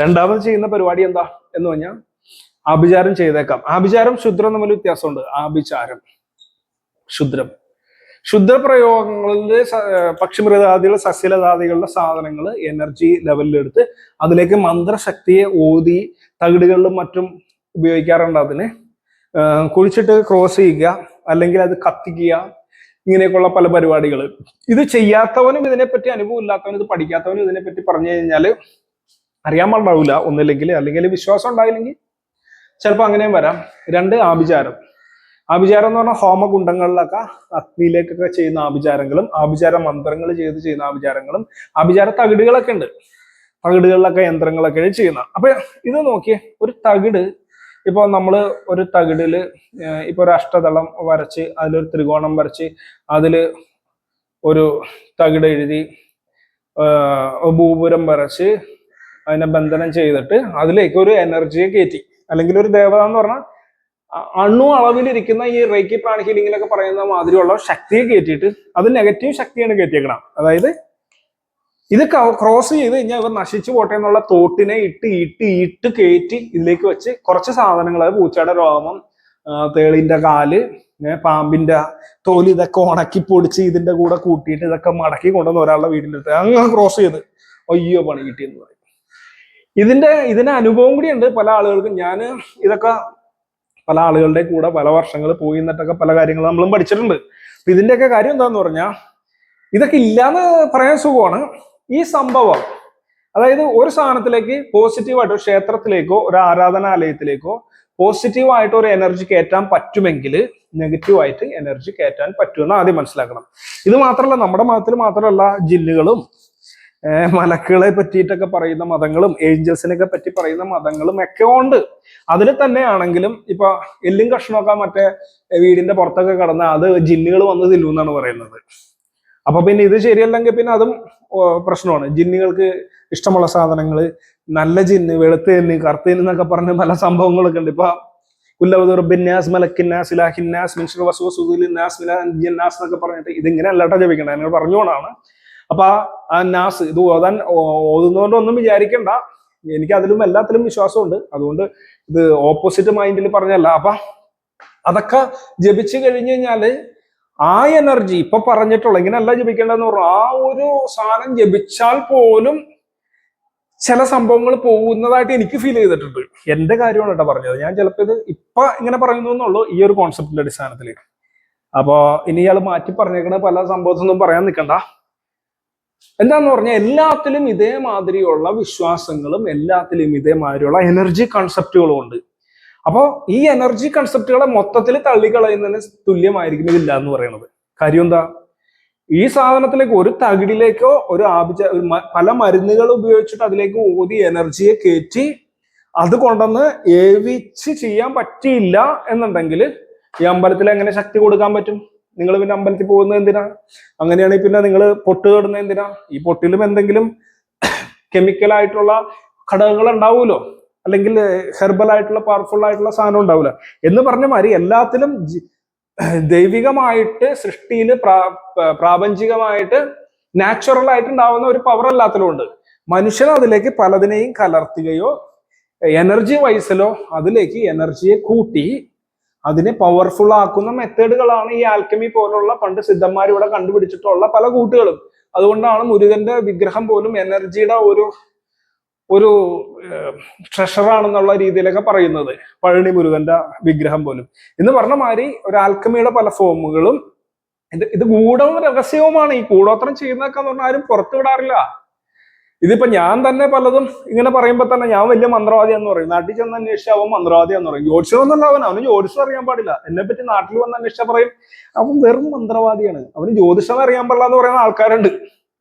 രണ്ടാമത് ചെയ്യുന്ന പരിപാടി എന്താ എന്ന് പറഞ്ഞാൽ ആഭിചാരം ചെയ്തേക്കാം. ആഭിചാരം ശുദ്രം തമ്മിൽ വ്യത്യാസമുണ്ട്. ആഭിചാരം ശുദ്രം ശുദ്രപ്രയോഗങ്ങളിൽ പക്ഷിമൃഗാദികൾ സസ്യലതാദികളുടെ സാധനങ്ങൾ എനർജി ലെവലിലെടുത്ത് അതിലേക്ക് മന്ത്രശക്തിയെ ഓതി തകിടുകളിലും മറ്റും ഉപയോഗിക്കാറുണ്ട്. അതിന് കുഴിച്ചിട്ട് ക്രോസ് ചെയ്യുക, അല്ലെങ്കിൽ അത് കത്തിക്കുക, ഇങ്ങനെയൊക്കെയുള്ള പല പരിപാടികൾ. ഇത് ചെയ്യാത്തവനും ഇതിനെപ്പറ്റി അനുഭവം ഇല്ലാത്തവനും ഇത് പഠിക്കാത്തവനും ഇതിനെപ്പറ്റി പറഞ്ഞു കഴിഞ്ഞാൽ അറിയാൻ പാടില്ല ഒന്നില്ലെങ്കിൽ, അല്ലെങ്കിൽ വിശ്വാസം ഉണ്ടായില്ലെങ്കിൽ ചിലപ്പോൾ അങ്ങനെയും വരാം. രണ്ട്, ആഭിചാരം. ആഭിചാരം എന്ന് പറഞ്ഞാൽ ഹോമകുണ്ടങ്ങളിലൊക്കെ അഗ്നിയിലേക്കൊക്കെ ചെയ്യുന്ന ആഭിചാരങ്ങളും ആഭിചാര മന്ത്രങ്ങൾ ചെയ്യുന്ന ആഭിചാരങ്ങളും ആഭിചാര തകിടുകളൊക്കെ ഉണ്ട്. തകിടുകളിലൊക്കെ യന്ത്രങ്ങളൊക്കെ ചെയ്യുന്ന. അപ്പൊ ഇത് നോക്കിയേ, ഒരു തകിട് ഇപ്പൊ നമ്മള് ഒരു തകിടില് ഇപ്പൊ ഒരു അഷ്ടതളം വരച്ച് അതിലൊരു ത്രികോണം വരച്ച് അതില് ഒരു തകിട് എഴുതി ഭൂപുരം വരച്ച് അതിനെ ബന്ധനം ചെയ്തിട്ട് അതിലേക്ക് ഒരു എനർജിയെ കയറ്റി, അല്ലെങ്കിൽ ഒരു ദേവത എന്ന് പറഞ്ഞാൽ അണു അളവിലിരിക്കുന്ന ഈ റേക്കി പ്രാണി ഹീലിംഗിലൊക്കെ പറയുന്ന മാതിരിയുള്ള ശക്തിയെ കയറ്റിയിട്ട് അത് നെഗറ്റീവ് ശക്തിയാണ് കയറ്റിയേക്കണം. അതായത് ഇത് ക്രോസ് ചെയ്ത് കഴിഞ്ഞാൽ ഇവർ നശിച്ചു പോട്ടെ എന്നുള്ള തോട്ടിനെ ഇട്ട് കയറ്റി ഇതിലേക്ക് വെച്ച് കുറച്ച് സാധനങ്ങൾ, പൂച്ചയുടെ രോമം, തേളിന്റെ കാല്, പാമ്പിന്റെ തോല്, ഇതൊക്കെ ഉണക്കി പൊടിച്ച് ഇതിന്റെ കൂടെ കൂട്ടിയിട്ട് ഇതൊക്കെ മടക്കി കൊണ്ടുവന്ന് ഒരാളുടെ വീടിന്റെ അടുത്ത് അങ്ങനെ ക്രോസ് ചെയ്ത് അയ്യോ പണി കിട്ടിയെന്ന് പറയും. ഇതിന് അനുഭവം കൂടിയുണ്ട് പല ആളുകൾക്കും. ഞാൻ ഇതൊക്കെ പല ആളുകളുടെ കൂടെ പല വർഷങ്ങൾ പോയി എന്നിട്ടൊക്കെ പല കാര്യങ്ങൾ നമ്മളും പഠിച്ചിട്ടുണ്ട്. അപ്പൊ ഇതിന്റെയൊക്കെ കാര്യം എന്താന്ന് പറഞ്ഞാൽ ഇതൊക്കെ ഇല്ലാന്ന് പറയാൻ സുഖമാണ്. ഈ സംഭവം, അതായത് ഒരു സാധനത്തിലേക്ക് പോസിറ്റീവായിട്ട് ഒരു ക്ഷേത്രത്തിലേക്കോ ഒരു ആരാധനാലയത്തിലേക്കോ പോസിറ്റീവായിട്ട് ഒരു എനർജി കയറ്റാൻ പറ്റുമെങ്കിൽ നെഗറ്റീവായിട്ട് എനർജി കയറ്റാൻ പറ്റുമെന്ന് ആദ്യം മനസ്സിലാക്കണം. ഇത് മാത്രമല്ല, നമ്മുടെ മതത്തിൽ മാത്രമല്ല, ജിന്നുകളും മലക്കുകളെ പറ്റിയിട്ടൊക്കെ പറയുന്ന മതങ്ങളും ഏഞ്ചൽസിനൊക്കെ പറ്റി പറയുന്ന മതങ്ങളും ഒക്കെ ഉണ്ട്. അതിൽ തന്നെയാണെങ്കിലും ഇപ്പൊ എല്ലും കഷ്ണമൊക്കെ മറ്റേ വീടിന്റെ പുറത്തൊക്കെ കടന്ന് അത് ജിന്നുകൾ വന്ന് തിന്നുന്നാണ് പറയുന്നത്. അപ്പൊ പിന്നെ ഇത് ശരിയല്ലെങ്കിൽ പിന്നെ അതും പ്രശ്നമാണ്. ജിന്നുകൾക്ക് ഇഷ്ടമുള്ള സാധനങ്ങൾ, നല്ല ജിന്ന്, വെളുത്തേന്ന്, കറുത്തേന്ന് എന്നൊക്കെ പറഞ്ഞ പല സംഭവങ്ങളൊക്കെ ഉണ്ട്. ഇപ്പൊ ഉല്ലവദുർബിന്നാസ് മലക്കിന്നാസ് ഇലാഹിന്നാസ് മിൻഷർ വസ്വസുദുലിന്നാസ് മിനാസ് എന്നൊക്കെ പറഞ്ഞിട്ട് ഇതിങ്ങനെ അല്ലാട്ടോ ജപിക്കണ്ട, അങ്ങനെ പറഞ്ഞുകൊണ്ടാണ്. അപ്പൊ ആ നാസ് ഇത് ഓതുന്നതുകൊണ്ടൊന്നും വിചാരിക്കണ്ട, എനിക്ക് അതിലും എല്ലാത്തിലും വിശ്വാസമുണ്ട്. അതുകൊണ്ട് ഇത് ഓപ്പോസിറ്റ് മൈൻഡിൽ പറഞ്ഞല്ല. അപ്പൊ അതൊക്കെ ജപിച്ചു കഴിഞ്ഞു കഴിഞ്ഞാല് ആ എനർജി ഇപ്പൊ പറഞ്ഞിട്ടുള്ള ഇങ്ങനെയല്ല ജപിക്കേണ്ടതെന്ന് പറഞ്ഞു, ആ ഒരു സാധനം ജപിച്ചാൽ പോലും ചില സംഭവങ്ങൾ പോകുന്നതായിട്ട് എനിക്ക് ഫീൽ ചെയ്തിട്ടുണ്ട്. എന്റെ കാര്യമാണ് കേട്ടോ പറഞ്ഞത്. ഞാൻ ചിലപ്പോൾ ഇത് ഇപ്പൊ ഇങ്ങനെ പറയുന്നു എന്നുള്ളൂ ഈ ഒരു കോൺസെപ്റ്റിന്റെ അടിസ്ഥാനത്തിൽ. അപ്പൊ ഇനി ഇയാൾ മാറ്റി പറഞ്ഞേക്കണ പല സംഭവത്തൊന്നും പറയാൻ നിൽക്കണ്ട. എന്താന്ന് പറഞ്ഞാൽ എല്ലാത്തിലും ഇതേമാതിരിയുള്ള വിശ്വാസങ്ങളും എല്ലാത്തിലും ഇതേമാതിരിയുള്ള എനർജി കൺസെപ്റ്റുകളും ഉണ്ട്. അപ്പോൾ ഈ എനർജി കൺസെപ്റ്റുകളെ മൊത്തത്തിൽ തള്ളിക്കളയുന്നതിന് തുല്യമായിരിക്കും ഇതില്ല എന്ന് പറയുന്നത്. കാര്യം എന്താ, ഈ സാധനത്തിലേക്ക് ഒരു തകിടിലേക്കോ ഒരു പല മരുന്നുകൾ ഉപയോഗിച്ചിട്ട് അതിലേക്ക് ഓതി എനർജിയെ കയറ്റി അത് കൊണ്ടുവന്ന് ഏവിച്ച് ചെയ്യാൻ പറ്റിയില്ല എന്നുണ്ടെങ്കിൽ ഈ അമ്പലത്തിൽ എങ്ങനെ ശക്തി കൊടുക്കാൻ പറ്റും? നിങ്ങൾ പിന്നെ അമ്പലത്തിൽ പോകുന്നത് എന്തിനാ? അങ്ങനെയാണെങ്കിൽ പിന്നെ നിങ്ങൾ പൊട്ട് തൊടുന്നത് എന്തിനാ? ഈ പൊട്ടിലും എന്തെങ്കിലും കെമിക്കൽ ആയിട്ടുള്ള ഘടകങ്ങൾ ഉണ്ടാവുമല്ലോ, അല്ലെങ്കിൽ ഹെർബൽ ആയിട്ടുള്ള പവർഫുൾ ആയിട്ടുള്ള സാധനം ഉണ്ടാവില്ല എന്ന് പറഞ്ഞ മാതിരി എല്ലാത്തിലും ദൈവികമായിട്ട് സൃഷ്ടിയിൽ പ്രാപഞ്ചികമായിട്ട് നാച്ചുറൽ ആയിട്ട് ഉണ്ടാവുന്ന ഒരു പവർ എല്ലാത്തിലും ഉണ്ട്. മനുഷ്യൻ അതിലേക്ക് പലതിനെയും കലർത്തുകയോ എനർജി വൈസിലോ അതിലേക്ക് എനർജിയെ കൂട്ടി അതിനെ പവർഫുൾ ആക്കുന്ന മെത്തേഡുകളാണ് ഈ ആൽക്കമി പോലുള്ള പണ്ട് സിദ്ധന്മാർ ഇവിടെ കണ്ടുപിടിച്ചിട്ടുള്ള പല കൂട്ടുകളും. അതുകൊണ്ടാണ് മുരുകന്റെ വിഗ്രഹം പോലും എനർജിയുടെ ഒരു ട്രഷറാണെന്നുള്ള രീതിയിലൊക്കെ പറയുന്നത്, പഴനി മുരുകന്റെ വിഗ്രഹം പോലും എന്ന് പറഞ്ഞ മാതിരി ഒരു ആൽക്കമിയുടെ പല ഫോമുകളും. ഇത് ഗൂഢവും രഹസ്യവുമാണ്. ഈ കൂടോത്രം ചെയ്യുന്നതൊക്കെ എന്ന് പറഞ്ഞാൽ ആരും പുറത്തു വിടാറില്ല. ഇതിപ്പോ ഞാൻ തന്നെ പലതും ഇങ്ങനെ പറയുമ്പോ തന്നെ ഞാൻ വലിയ മന്ത്രവാദിയാന്ന് പറയും. നാട്ടിൽ ചെന്ന് അന്വേഷിച്ചാൽ അവൻ മന്ത്രവാദിയാന്ന് പറയും. ജ്യോതിഷമൊന്നുമല്ല അവന് ജ്യോതിഷം അറിയാൻ പാടില്ല. എന്നെ പറ്റി നാട്ടിൽ വന്ന് അന്വേഷിച്ചാൽ പറയും അവൻ വെറും മന്ത്രവാദിയാണ്, അവന് ജ്യോതിഷം അറിയാൻ പാടില്ല എന്ന് പറയുന്ന ആൾക്കാരുണ്ട്.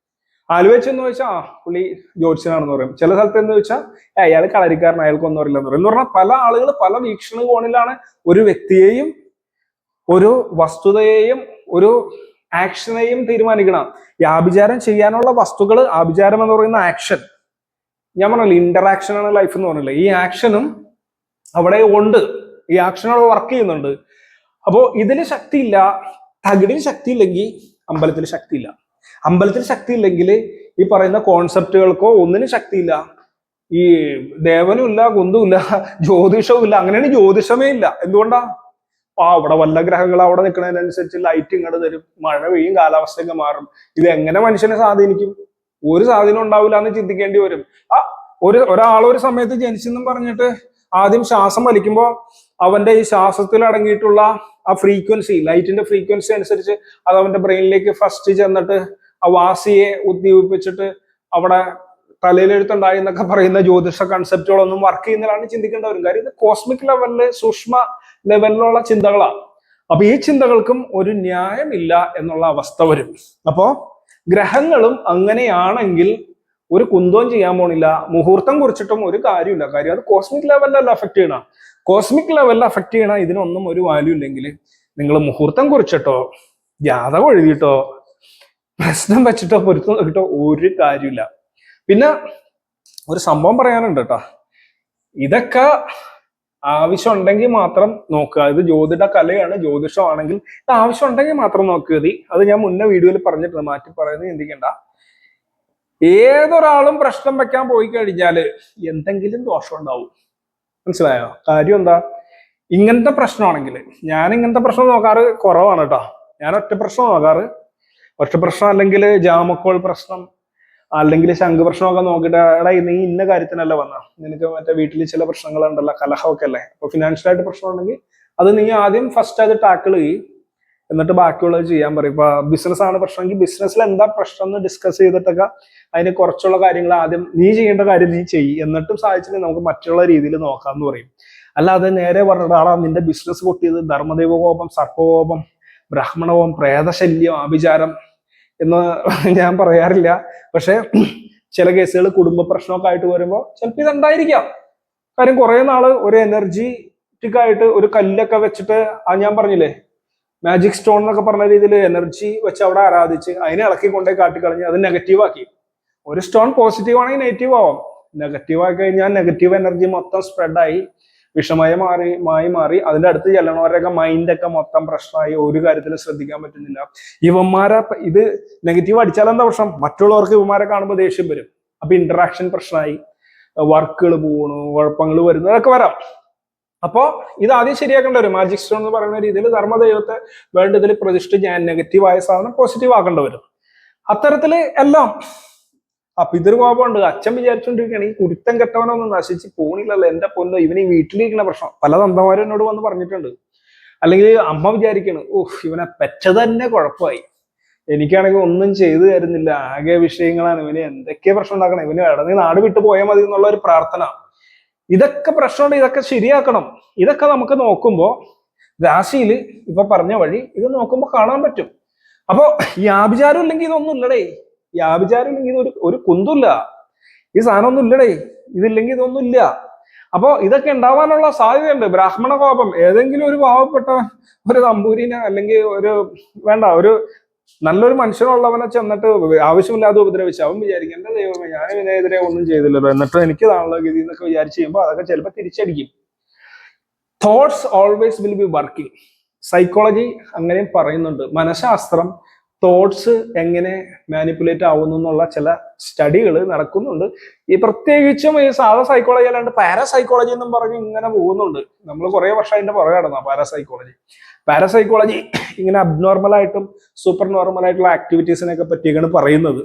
ആലുവെച്ചെന്ന് വെച്ചാൽ പുള്ളി ജ്യോതിഷനാണെന്ന് പറയും. ചില സ്ഥലത്ത് എന്ന് വെച്ചാൽ അയാൾ കളരിക്കാരൻ, അയാൾക്കൊന്നും അറിയില്ലെന്ന് പറയും. എന്ന് പറഞ്ഞാൽ പല ആളുകൾ പല വീക്ഷണകോണിലാണ് ഒരു വ്യക്തിയെയും ഒരു വസ്തുതയെയും ഒരു ആക്ഷനെയും തീരുമാനിക്കണം. ഈ ആഭിചാരം ചെയ്യാനുള്ള വസ്തുക്കൾ, ആഭിചാരം എന്ന് പറയുന്ന ആക്ഷൻ, ഞാൻ പറഞ്ഞില്ല ഇന്ററാക്ഷൻ ആണ് ലൈഫ് എന്ന് പറഞ്ഞില്ല, ഈ ആക്ഷനും അവിടെ ഉണ്ട്, ഈ ആക്ഷൻ അവിടെ വർക്ക് ചെയ്യുന്നുണ്ട്. അപ്പോ ഇതിന് ശക്തിയില്ല, തകിടിന് ശക്തിയില്ലെങ്കിൽ അമ്പലത്തിൽ ശക്തിയില്ല. അമ്പലത്തിൽ ശക്തി ഇല്ലെങ്കിൽ ഈ പറയുന്ന കോൺസെപ്റ്റുകൾക്കോ ഒന്നിനും ശക്തിയില്ല. ഈ ദേവനും ഇല്ല, കുന്തും ഇല്ല, ജ്യോതിഷവും ഇല്ല. അങ്ങനെയാണ് ജ്യോതിഷമേ ഇല്ല. എന്തുകൊണ്ടാ? അവിടെ വല്ല ഗ്രഹങ്ങൾ അവിടെ നിൽക്കുന്നതിനനുസരിച്ച് ലൈറ്റ് ഇങ്ങോട്ട് തരും, മഴ പെയ്യും, കാലാവസ്ഥയൊക്കെ മാറും. ഇത് എങ്ങനെ മനുഷ്യനെ സ്വാധീനിക്കും? ഒരു സ്വാധീനം ഉണ്ടാവില്ല എന്ന് ചിന്തിക്കേണ്ടി വരും. ആ ഒരാൾ ഒരു സമയത്ത് ജനിച്ചെന്നും പറഞ്ഞിട്ട് ആദ്യം ശ്വാസം വലിക്കുമ്പോ അവന്റെ ഈ ശ്വാസത്തിൽ അടങ്ങിയിട്ടുള്ള ആ ഫ്രീക്വൻസി, ലൈറ്റിന്റെ ഫ്രീക്വൻസി അനുസരിച്ച് അത് അവന്റെ ബ്രെയിനിലേക്ക് ഫസ്റ്റ് ചെന്നിട്ട് ആ വാസിയെ ഉദ്ദീപിപ്പിച്ചിട്ട് അവിടെ തലയിലെഴുത്തുണ്ടായി എന്നൊക്കെ പറയുന്ന ജ്യോതിഷ കൺസെപ്റ്റുകളൊന്നും വർക്ക് ചെയ്യുന്നതാണ് ചിന്തിക്കേണ്ട ഒരു കാര്യം. ഇത് കോസ്മിക് ലെവലില്, സൂക്ഷ്മ ലെവലിലുള്ള ചിന്തകളാണ്. അപ്പൊ ഈ ചിന്തകൾക്കും ഒരു ന്യായമില്ല എന്നുള്ള അവസ്ഥ വരും. അപ്പോ ഗ്രഹങ്ങളും അങ്ങനെയാണെങ്കിൽ ഒരു കുന്തവും ചെയ്യാൻ പോണില്ല, മുഹൂർത്തം കുറിച്ചിട്ടും ഒരു കാര്യമില്ല. കാര്യം അത് കോസ്മിക് ലെവലിലല്ല അഫക്ട് ചെയ്യണം. കോസ്മിക് ലെവലിൽ അഫക്ട് ചെയ്യണ ഇതിനൊന്നും ഒരു വാല്യൂ ഇല്ലെങ്കിൽ നിങ്ങൾ മുഹൂർത്തം കുറിച്ചിട്ടോ ജാതകം എഴുതിയിട്ടോ പ്രശ്നം വെച്ചിട്ടോ പൊരുത്തം നോക്കിട്ടോ ഒരു കാര്യമില്ല. പിന്നെ ഒരു സംഭവം പറയാനുണ്ട് കേട്ടോ. ഇതൊക്കെ ആവശ്യം ഉണ്ടെങ്കിൽ മാത്രം നോക്കുക. ഇത് ജ്യോതിഷ കലയാണ്, ജ്യോതിഷമാണെങ്കിൽ ഇത് ആവശ്യം ഉണ്ടെങ്കിൽ മാത്രം നോക്കുക മതി. അത് ഞാൻ മുന്നേ വീഡിയോയിൽ പറഞ്ഞിട്ടുണ്ട്, മാറ്റി പറയുന്നത് ചിന്തിക്കണ്ട. ഏതൊരാളും പ്രശ്നം വെക്കാൻ പോയി കഴിഞ്ഞാല് എന്തെങ്കിലും ദോഷം ഉണ്ടാവും. മനസ്സിലായോ? കാര്യം എന്താ? ഇങ്ങനത്തെ പ്രശ്നമാണെങ്കിൽ ഞാൻ ഇങ്ങനത്തെ പ്രശ്നം നോക്കാറ് കുറവാണ് കേട്ടോ. ഞാൻ ഒറ്റ പ്രശ്നം നോക്കാറ്. ഒറ്റ പ്രശ്നം അല്ലെങ്കിൽ ജാമക്കോൾ പ്രശ്നം അല്ലെങ്കിൽ ശംഖ് പ്രശ്നമൊക്കെ നോക്കിയിട്ട് എടാ നീ ഇന്ന കാര്യത്തിനല്ല വന്ന, നിനക്ക് മറ്റേ വീട്ടിൽ ചില പ്രശ്നങ്ങളുണ്ടല്ലോ, കലഹമൊക്കെ അല്ലേ, അപ്പൊ ഫിനാൻഷ്യലായിട്ട് പ്രശ്നം ഉണ്ടെങ്കിൽ അത് നീ ആദ്യം ഫസ്റ്റ് അത് ടാക്കിൾ ചെയ്യും, എന്നിട്ട് ബാക്കിയുള്ളത് ചെയ്യാൻ പറയും. ഇപ്പൊ ബിസിനസ് ആണ് പ്രശ്നമെങ്കിൽ ബിസിനസ്സിൽ എന്താ പ്രശ്നം എന്ന് ഡിസ്കസ് ചെയ്തിട്ടൊക്കെ അതിന് കുറച്ചുള്ള കാര്യങ്ങൾ ആദ്യം നീ ചെയ്യേണ്ട കാര്യം നീ ചെയ്യും, എന്നിട്ടും സാധിച്ചില്ലെങ്കിൽ നമുക്ക് മറ്റുള്ള രീതിയിൽ നോക്കാമെന്ന് പറയും. അല്ലാതെ നേരെ പറഞ്ഞിട്ട് ആളാ നിന്റെ ബിസിനസ് പൊട്ടിയത് ധർമ്മദൈവകോപം, സർപ്പകോപം, ബ്രാഹ്മണകോപം, പ്രേതശല്യം, ആഭിചാരം എന്ന് ഞാൻ പറയാറില്ല. പക്ഷെ ചില കേസുകൾ കുടുംബ പ്രശ്നമൊക്കെ ആയിട്ട് വരുമ്പോൾ ചിലപ്പോൾ ഇതുണ്ടായിരിക്കാം. കാര്യം കുറെ നാള് ഒരു എനർജിറ്റിക് ആയിട്ട് ഒരു കല്ലൊക്കെ വെച്ചിട്ട് ഞാൻ പറഞ്ഞില്ലേ മാജിക് സ്റ്റോൺ എന്നൊക്കെ പറഞ്ഞ രീതിയിൽ എനർജി വെച്ച് അവിടെ ആരാധിച്ച് അതിനെ ഇളക്കി കൊണ്ടേ കാട്ടിക്കളഞ്ഞ് അത് നെഗറ്റീവ് ആക്കി. ഒരു സ്റ്റോൺ പോസിറ്റീവ് ആണെങ്കിൽ നെഗറ്റീവ് ആവാം, നെഗറ്റീവ് ആയി കഴിഞ്ഞാൽ നെഗറ്റീവ് എനർജി മൊത്തം സ്പ്രെഡായി വിഷമയ മാറി അതിന്റെ അടുത്ത് ചെല്ലണവരൊക്കെ മൈൻഡൊക്കെ മൊത്തം പ്രശ്നമായി, ഒരു കാര്യത്തിലും ശ്രദ്ധിക്കാൻ പറ്റുന്നില്ല. ഇവന്മാരെ ഇത് നെഗറ്റീവ് അടിച്ചാൽ എന്താ പ്രശ്നം? മറ്റുള്ളവർക്ക് ഇവന്മാരെ കാണുമ്പോൾ ദേഷ്യം വരും. അപ്പൊ ഇന്ററാക്ഷൻ പ്രശ്നമായി, വർക്കുകൾ പോകണു, കുഴപ്പങ്ങൾ വരുന്നു, അതൊക്കെ വരാം. അപ്പോ ഇത് ആദ്യം ശരിയാക്കേണ്ട വരും. മാജിക് സ്റ്റോൺ എന്ന് പറയുന്ന രീതിയിൽ ധർമ്മദൈവത്തെ വേണ്ടതിൽ പ്രതിഷ്ഠിച്ച് ഞാൻ നെഗറ്റീവായ സാധനം പോസിറ്റീവ് ആക്കേണ്ടി വരും. അത്തരത്തില് എല്ലാം. അപ്പൊ ഇതൊരു കോപമുണ്ട്. അച്ഛൻ വിചാരിച്ചോണ്ടിരിക്കുകയാണ് ഈ കുരുത്തം കെട്ടവനൊന്നും നശിച്ച് പോണില്ലല്ലോ എന്റെ പൊന്നോ, ഇവന് ഈ വീട്ടിലിരിക്കുന്ന പ്രശ്നം. പല തന്തമാരും എന്നോട് വന്ന് പറഞ്ഞിട്ടുണ്ട്. അല്ലെങ്കിൽ അമ്മ വിചാരിക്കണ് ഇവനെ പെറ്റത് തന്നെ കുഴപ്പമായി, എനിക്കാണെങ്കിൽ ഒന്നും ചെയ്തു തരുന്നില്ല, ആകെ വിഷയങ്ങളാണ്, ഇവന് എന്തൊക്കെ പ്രശ്നം ഉണ്ടാക്കണം, ഇവന് ഇടന്ന് നാട് വിട്ടു പോയാൽ മതി എന്നുള്ള ഒരു പ്രാർത്ഥന. ഇതൊക്കെ പ്രശ്നമുണ്ട്, ഇതൊക്കെ ശരിയാക്കണം. ഇതൊക്കെ നമുക്ക് നോക്കുമ്പോ രാശിയിൽ ഇപ്പൊ പറഞ്ഞ വഴി ഇത് നോക്കുമ്പോ കാണാൻ പറ്റും. അപ്പൊ ഈ ആഭിചാരം ഇല്ലെങ്കിൽ ഇതൊന്നും ഇല്ലടേ. ഈ ആഭിചാരം ഇല്ലെങ്കിൽ ഇത് ഒരു കുന്തുമില്ല, ഈ സാധനം ഒന്നും ഇല്ലടേ. ഇതില്ലെങ്കിൽ ഇതൊന്നും ഇല്ല. അപ്പൊ ഇതൊക്കെ ഉണ്ടാവാനുള്ള സാധ്യതയുണ്ട്. ബ്രാഹ്മണ കോപം, ഏതെങ്കിലും ഒരു പാവപ്പെട്ട ഒരു നമ്പൂരിനെ അല്ലെങ്കിൽ ഒരു നല്ലൊരു മനുഷ്യനുള്ളവനെ ചെന്നിട്ട് ആവശ്യമില്ലാതെ ഉപദ്രവിച്ചു, അവൻ വിചാരിക്കും എന്റെ ദൈവമേ ഞാൻ ഇതിനെതിരെ ഒന്നും ചെയ്തില്ലല്ലോ, എന്നിട്ട് എനിക്ക് താണുള്ള ഗതി എന്നൊക്കെ വിചാരിച്ച് ചെയ്യുമ്പോൾ അതൊക്കെ ചിലപ്പോൾ തിരിച്ചടിക്കും. Thoughts always will be working. Psychology അങ്ങനെയും പറയുന്നുണ്ട്. മനഃശാസ്ത്രം തോട്ട്സ് എങ്ങനെ മാനിപ്പുലേറ്റ് ആവുന്നു എന്നുള്ള ചില സ്റ്റഡികൾ നടക്കുന്നുണ്ട്. ഈ പ്രത്യേകിച്ചും ഈ സാധാ സൈക്കോളജി അല്ലാണ്ട് പാരാസൈക്കോളജി എന്നും പറഞ്ഞ് ഇങ്ങനെ പോകുന്നുണ്ട്. നമ്മൾ കുറെ വർഷം അതിന്റെ പുറകെ നടന്ന പാരാസൈക്കോളജി ഇങ്ങനെ അബ്നോർമൽ ആയിട്ടും സൂപ്പർ നോർമൽ ആയിട്ടുള്ള ആക്ടിവിറ്റീസിനെയൊക്കെ പറ്റിയൊക്കെയാണ് പറയുന്നത്.